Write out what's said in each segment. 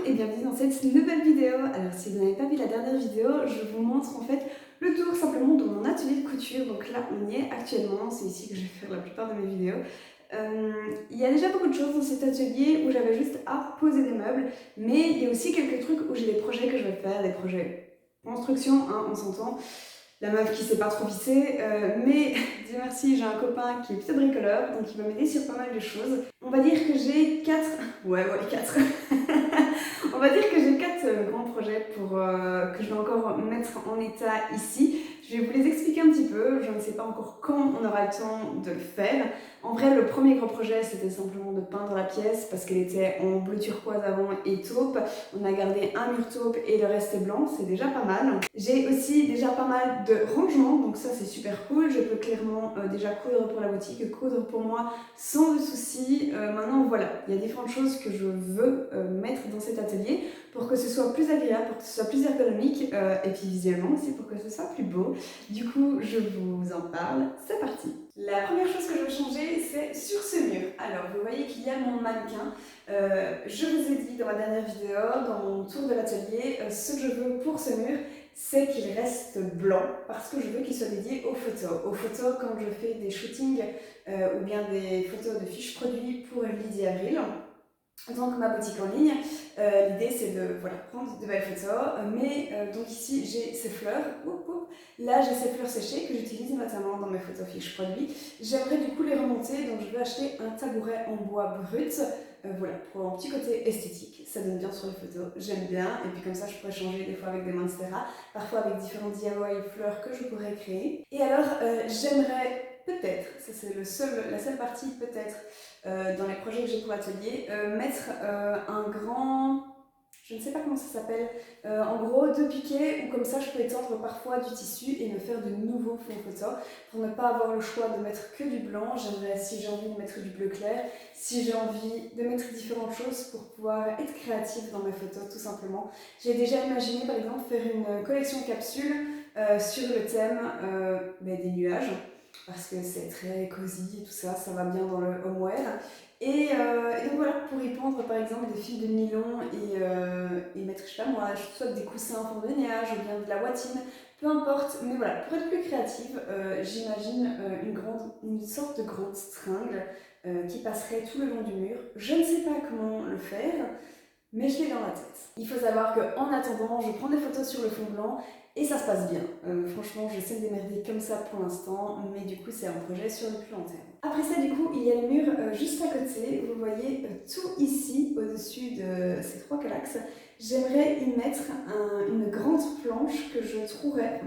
et bienvenue dans cette nouvelle vidéo. Alors si vous n'avez pas vu la dernière vidéo, je vous montre en fait le tour simplement de mon atelier de couture. Donc là on y est actuellement, c'est ici que je vais faire la plupart de mes vidéos. Il y a déjà beaucoup de choses dans cet atelier où j'avais juste à poser des meubles, mais il y a aussi quelques trucs où j'ai des projets que je vais faire, des projets construction, hein, on s'entend. La meuf qui sait pas trop visser, mais Dieu merci, j'ai un copain qui est plutôt bricoleur, donc il va m'aider sur pas mal de choses. On va dire que j'ai 4... Ouais, 4. On va dire que j'ai 4 grands projets que je vais encore mettre en état ici. Je vais vous les expliquer un petit peu, je ne sais pas encore quand on aura le temps de le faire. En vrai, le premier gros projet, c'était simplement de peindre la pièce parce qu'elle était en bleu turquoise avant et taupe. On a gardé un mur taupe et le reste est blanc, c'est déjà pas mal. J'ai aussi déjà pas mal de rangements, donc ça c'est super cool. Je peux clairement déjà coudre pour la boutique, coudre pour moi sans souci. Maintenant voilà, il y a différentes choses que je veux mettre dans cet atelier pour que ce soit plus agréable, pour que ce soit plus ergonomique et puis visuellement aussi pour que ce soit plus beau. Du coup, je vous en parle, c'est parti. La première chose que je veux changer, c'est sur ce mur. Alors, vous voyez qu'il y a mon mannequin. Je vous ai dit dans ma dernière vidéo, dans mon tour de l'atelier, ce que je veux pour ce mur, c'est qu'il reste blanc parce que je veux qu'il soit dédié aux photos. Aux photos quand je fais des shootings ou bien des photos de fiches produits pour Lydie Avril. En tant que ma boutique en ligne, l'idée c'est de prendre de belles photos, mais donc ici j'ai ces fleurs, là j'ai ces fleurs séchées que j'utilise notamment dans mes photos fiches produits. J'aimerais du coup les remonter, donc je vais acheter un tabouret en bois brut, pour un petit côté esthétique, ça donne bien sur les photos, j'aime bien, et puis comme ça je pourrais changer des fois avec des monstera, parfois avec différents DIY fleurs que je pourrais créer. Et alors j'aimerais peut-être, ça c'est la seule partie peut-être, dans les projets que j'ai pour l'atelier, mettre un grand, je ne sais pas comment ça s'appelle, en gros 2 piquets où comme ça je peux étendre parfois du tissu et me faire de nouveaux fonds photos pour ne pas avoir le choix de mettre que du blanc. J'aimerais, si j'ai envie de mettre du bleu clair, si j'ai envie de mettre différentes choses pour pouvoir être créative dans mes photos tout simplement. J'ai déjà imaginé par exemple faire une collection capsule sur le thème des nuages, parce que c'est très cosy et tout ça, ça va bien dans le homeware. Et donc voilà, pour y pendre par exemple des fils de nylon et mettre, je sais pas moi, soit des coussins en forme de nuage ou bien de la watine, peu importe. Mais voilà, pour être plus créative, j'imagine une sorte de grande stringue qui passerait tout le long du mur. Je ne sais pas comment le faire, mais je l'ai dans la tête. Il faut savoir qu'en attendant, je prends des photos sur le fond blanc et ça se passe bien. Franchement, j'essaie de démerder comme ça pour l'instant, mais du coup, c'est un projet sur le plus long terme. Après ça, du coup, il y a le mur juste à côté. Vous voyez tout ici, au-dessus de ces 3 calaxes. J'aimerais y mettre une grande planche que je trouverais,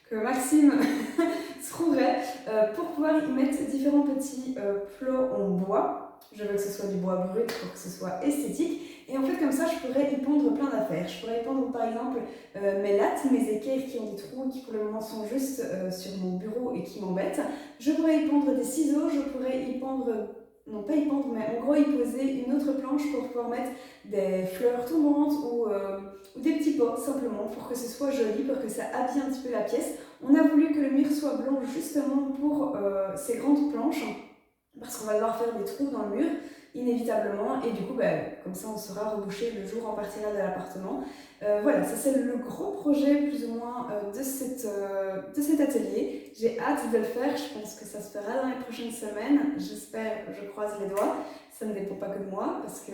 que Maxime trouverait pour pouvoir y mettre différents petits plots en bois. Je veux que ce soit du bois brut pour que ce soit esthétique. Et en fait, comme ça, je pourrais y pondre plein d'affaires. Je pourrais y pondre par exemple mes lattes, mes équerres qui ont des trous, qui pour le moment sont juste sur mon bureau et qui m'embêtent. Je pourrais y pondre des ciseaux, je pourrais y pondre, non pas y pondre, mais en gros y poser une autre planche pour pouvoir mettre des fleurs tombantes ou des petits pots simplement pour que ce soit joli, pour que ça habille un petit peu la pièce. On a voulu que le mur soit blanc justement pour ces grandes planches, parce qu'on va devoir faire des trous dans le mur inévitablement, et du coup comme ça on sera rebouché le jour où on partira de l'appartement. Voilà, ça c'est le gros projet plus ou moins de cet atelier. J'ai hâte de le faire, je pense que ça se fera dans les prochaines semaines, j'espère, je croise les doigts. Ça ne dépend pas que de moi parce que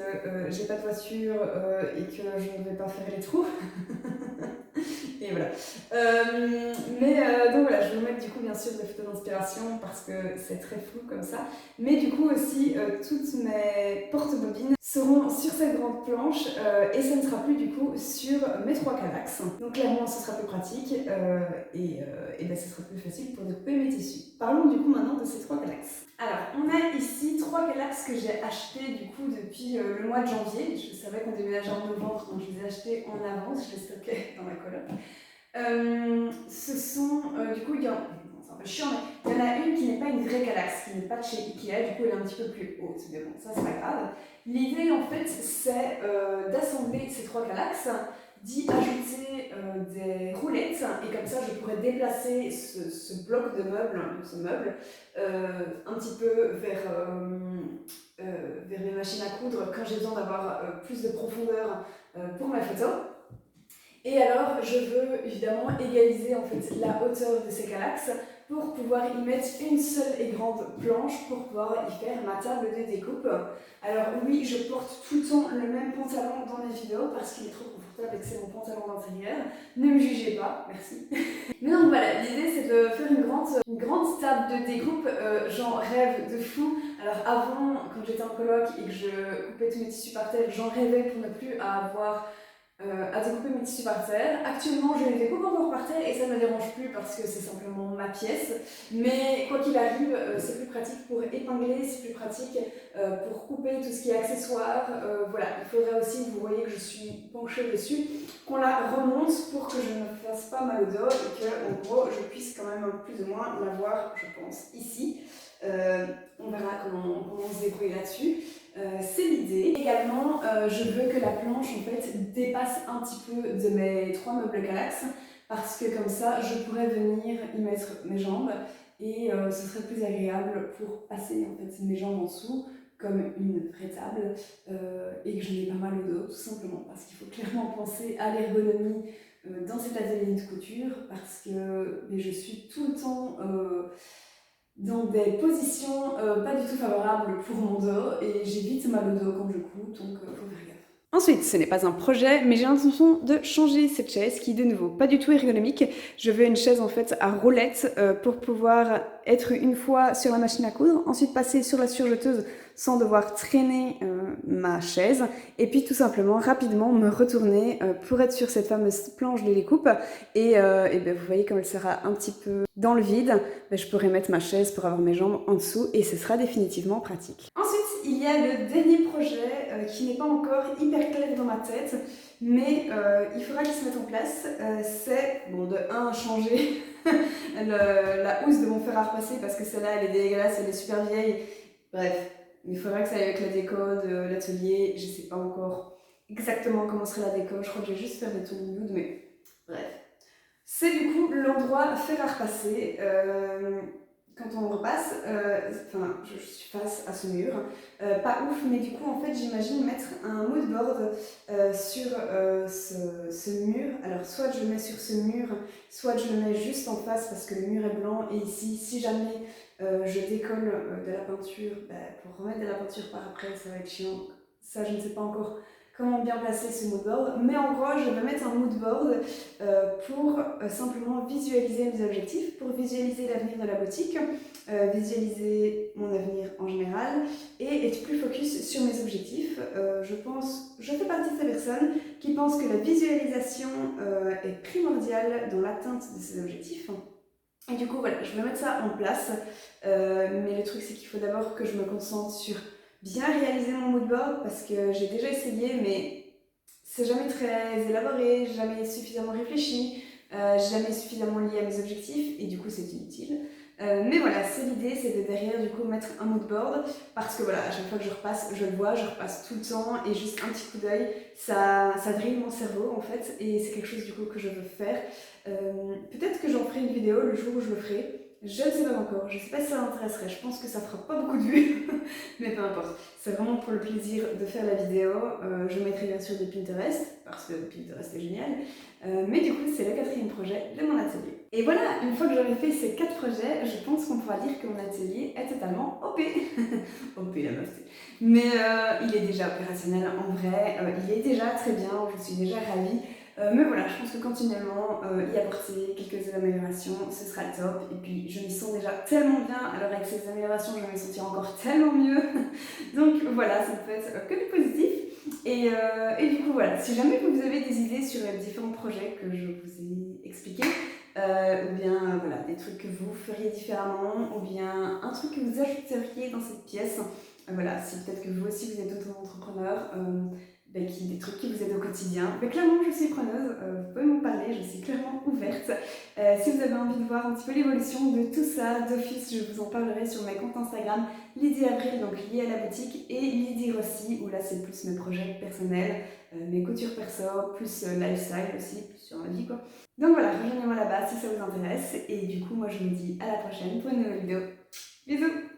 j'ai pas de voiture et que je ne vais pas faire les trous. Et voilà. Donc voilà, je vais vous mettre du coup bien sûr des photos d'inspiration parce que c'est très flou comme ça. Mais du coup aussi, toutes mes porte-bobines seront sur cette grande planche et ça ne sera plus du coup sur mes 3 calaxes. Donc clairement, ce sera plus pratique et ce sera plus facile pour découper mes tissus. Parlons du coup maintenant de ces 3 calaxes. Alors, on a ici 3 calaxes que j'ai achetés du coup depuis le mois de janvier. Je savais qu'on déménageait en novembre, donc je les ai achetés en avance, je les stockais dans ma coloc. Ce sont, du coup, c'est un peu chiant, mais il y en a une qui n'est pas une vraie calaxe, qui n'est pas de chez Ikea, du coup elle est un petit peu plus haute, mais bon, ça c'est pas grave. L'idée en fait, c'est d'assembler ces 3 calaxes d'y ajouter des roulettes et comme ça je pourrais déplacer ce bloc de meubles, ce meuble, un petit peu vers mes machines à coudre quand j'ai besoin d'avoir plus de profondeur pour ma photo. Et alors, je veux évidemment égaliser en fait la hauteur de ces calaxes pour pouvoir y mettre une seule et grande planche pour pouvoir y faire ma table de découpe. Alors oui, je porte tout le temps le même pantalon dans mes vidéos parce qu'il est trop confortable et que c'est mon pantalon d'intérieur. Ne me jugez pas, merci. Mais donc voilà, l'idée c'est de faire une grande table de découpe. J'en rêve de fou. Alors avant, quand j'étais en coloc et que je coupais tous mes tissus par terre, j'en rêvais pour ne plus avoir à découper mes tissus par terre. Actuellement, je les découpe encore par terre et ça ne me dérange plus parce que c'est simplement ma pièce. Mais quoi qu'il arrive, c'est plus pratique pour épingler, c'est plus pratique pour couper tout ce qui est accessoires. Voilà, il faudrait aussi, vous voyez que je suis penchée dessus, qu'on la remonte pour que je ne me fasse pas mal au dos et que, en gros, je puisse quand même plus ou moins l'avoir, je pense, ici. On verra comment on se débrouille là-dessus. C'est l'idée. Également, je veux que la planche en fait dépasse un petit peu de mes 3 meubles Galax parce que comme ça, je pourrais venir y mettre mes jambes et ce serait plus agréable pour passer en fait mes jambes en dessous comme une vraie table et que je n'ai pas mal au dos tout simplement parce qu'il faut clairement penser à l'ergonomie dans cet atelier de couture parce que je suis tout le temps dans des positions pas du tout favorables pour mon dos et j'ai vite mal au dos quand je couds, donc faut faire gaffe. Ensuite, ce n'est pas un projet, mais j'ai l'intention de changer cette chaise qui est de nouveau pas du tout ergonomique. Je veux une chaise en fait à roulettes pour pouvoir être une fois sur la machine à coudre, ensuite passer sur la surjeteuse sans devoir traîner ma chaise et puis tout simplement rapidement me retourner pour être sur cette fameuse planche de découpe et ben, vous voyez comme elle sera un petit peu dans le vide, ben, je pourrai mettre ma chaise pour avoir mes jambes en dessous et ce sera définitivement pratique. Ensuite, il y a le dernier projet qui n'est pas encore hyper clair dans ma tête, mais il faudra qu'il se mette en place. C'est, bon, de 1, changer la housse de mon fer à repasser parce que celle-là, elle est dégueulasse, elle est super vieille. Bref, il faudra que ça aille avec la déco de l'atelier. Je sais pas encore exactement comment serait la déco. Je crois que je vais juste faire des tons nude, mais bref. C'est du coup l'endroit fer à repasser. Quand on repasse, enfin, je suis face à ce mur, pas ouf, mais du coup, en fait, j'imagine mettre un moodboard sur ce mur. Alors, soit je le mets sur ce mur, soit je le mets juste en face parce que le mur est blanc. Et ici, si jamais je décolle de la peinture, pour remettre de la peinture par après, ça va être chiant. Ça, je ne sais pas encore comment bien placer ce moodboard, mais en gros je vais mettre un moodboard pour simplement visualiser mes objectifs, pour visualiser l'avenir de la boutique, visualiser mon avenir en général et être plus focus sur mes objectifs. Je fais partie de ces personnes qui pensent que la visualisation est primordiale dans l'atteinte de ces objectifs. Et du coup voilà, je vais mettre ça en place, mais le truc c'est qu'il faut d'abord que je me concentre sur bien réaliser mon moodboard parce que j'ai déjà essayé mais c'est jamais très élaboré, jamais suffisamment réfléchi, jamais suffisamment lié à mes objectifs et du coup c'est inutile. Mais voilà, c'est l'idée, c'est de derrière du coup mettre un moodboard parce que voilà, à chaque fois que je repasse, je le vois, je repasse tout le temps et juste un petit coup d'œil, ça drille mon cerveau en fait et c'est quelque chose du coup que je veux faire. Peut-être que j'en ferai une vidéo le jour où je le ferai. Je ne sais pas encore, je ne sais pas si ça m'intéresserait, je pense que ça fera pas beaucoup de vues, mais peu importe. C'est vraiment pour le plaisir de faire la vidéo. Je mettrai bien sûr des Pinterest, parce que Pinterest est génial. Mais du coup, c'est le 4e projet de mon atelier. Et voilà, une fois que j'aurai fait ces 4 projets, je pense qu'on pourra dire que mon atelier est totalement OP. OP la meuf. Mais il est déjà opérationnel en vrai, il est déjà très bien, je suis déjà ravie. Mais voilà, je pense que continuellement y apporter quelques améliorations, ce sera top. Et puis je m'y sens déjà tellement bien, alors avec ces améliorations, je vais me sentir encore tellement mieux. Donc voilà, ça peut être que du positif. Et du coup voilà, si jamais vous avez des idées sur les différents projets que je vous ai expliqués, ou bien voilà, des trucs que vous feriez différemment, ou bien un truc que vous ajouteriez dans cette pièce, voilà, si peut-être que vous aussi vous êtes auto-entrepreneur, des trucs qui vous aident au quotidien. Mais clairement, je suis preneuse, vous pouvez m'en parler, je suis clairement ouverte. Si vous avez envie de voir un petit peu l'évolution de tout ça, d'office, je vous en parlerai sur mes comptes Instagram, Lydie Avril, donc lié à la boutique, et Lydie Rossi, où là c'est plus mes projets personnels, mes coutures perso, plus lifestyle aussi, plus sur ma vie quoi. Donc voilà, rejoignez-moi là-bas si ça vous intéresse, et du coup moi je vous dis à la prochaine pour une nouvelle vidéo. Bisous!